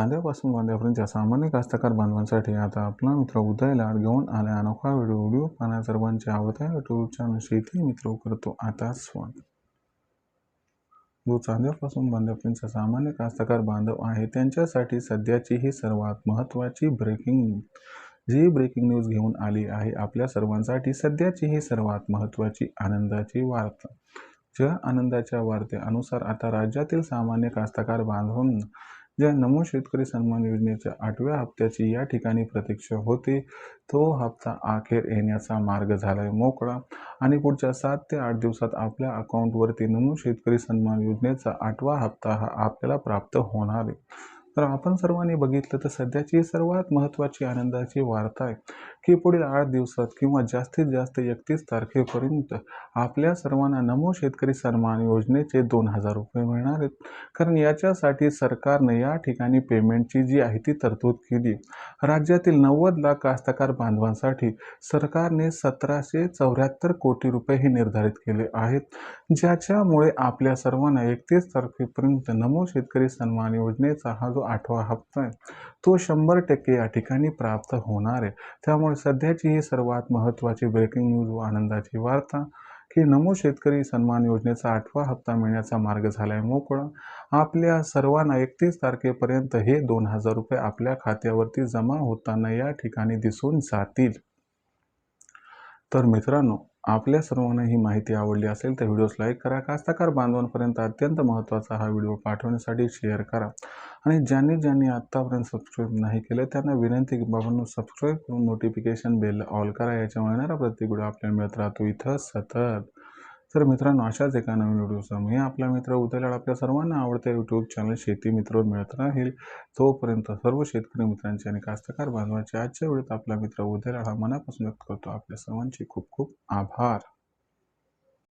चांद्यापासून बांध्यापर्यंतच्या सामान्य कास्तकार बांधवांसाठी आता आपला मित्र उदय लाड घेऊन आला अनोखा व्हिडिओ पाहण्या सर्वांचे आवडत्या यूट्यूब चॅनल शेती मित्र करतो आता स्वागत। जो चांद्यापासून बांध्यापर्यंतच्या सामान्य कास्तकार बांधव आहे त्यांच्यासाठी सध्याची ही सर्वात महत्त्वाची ब्रेकिंग न्यूज घेऊन आली आहे। आपल्या सर्वांसाठी सध्याची ही सर्वात महत्त्वाची आनंदाची वार्ता। ज्या आनंदाच्या वार्तेनुसार आता राज्यातील सामान्य कास्तकार बांधवांना ज्या नमो शेतकरी सन्मान योजनेच्या 8व्या हप्त्याची या ठिकाणी प्रतीक्षा होती, तो हप्ता अखेर येण्याचा मार्ग झालाय मोकळा आणि पुढच्या 7 ते 8 दिवसात आपल्या अकाउंटवरती नमो शेतकरी सन्मान योजनेचा 8वा हप्ता हा आपल्याला प्राप्त होणार आहे। तर आपण सर्वांनी बघितलं तर सध्याची सर्वात महत्त्वाची आनंदाची वार्ता आहे की पुढील 8 दिवसात किंवा जास्तीत जास्त 31 तारखेपर्यंत आपल्या सर्वांना नमो शेतकरी सन्मान योजनेचे 2000 रुपये मिळणार आहेत। कारण याच्यासाठी सरकारने या ठिकाणी पेमेंटची जी आहे ती तरतूद केली। राज्यातील 90 लाख कास्तकार बांधवांसाठी सरकारने 1774 कोटी रुपये हे निर्धारित केले आहेत, ज्याच्यामुळे आपल्या सर्वांना 31 तारखेपर्यंत नमो शेतकरी सन्मान योजनेचा हा जो 8वा हप्ता आहे तो 100% या ठिकाणी प्राप्त होणार आहे। त्यामुळे सध्याची ही सर्वात महत्त्वाची ब्रेकिंग न्यूज व आनंदाची वार्ता की नमो शेतकरी सन्मान योजनेचा 8वा हप्ता मिळण्याचा मार्ग झालाय मोकळा। आपल्या सर्वांना 31 तारखेपर्यंत हे 2000 रुपये आपल्या खात्यावरती जमा होताना या ठिकाणी दिसून जातील। तर मित्रांनो, आपल्या सर्वांना ही माहिती आवडली असेल तर व्हिडिओस लाईक करा, कास्तकार बांधवांपर्यंत अत्यंत महत्त्वाचा हा व्हिडिओ पाठवण्यासाठी शेअर करा आणि ज्यांनी आत्तापर्यंत सबस्क्राईब नाही केले त्यांना विनंती की बाबांनो सबस्क्राईब करून नोटिफिकेशन बेल ऑल करा, याच्यामुळे येणारा प्रत्येक व्हिडिओ आपल्याला मिळत राहतो इथं सतत। तर मित्रांनो, अशाच एका नवीन व्हिडिओचा मी आपला मित्र उदय लाड आपल्या सर्वांना आवडत्या यूट्यूब चॅनल शेती मित्रवर मिळत राहील। तोपर्यंत सर्व शेतकरी मित्रांचे आणि कास्तकार बांधवांचे आजच्या व्हिडिओत आपला मित्र उदय लाड हा मनापासून व्यक्त करतो। आपल्या सर्वांचे खूप खूप आभार।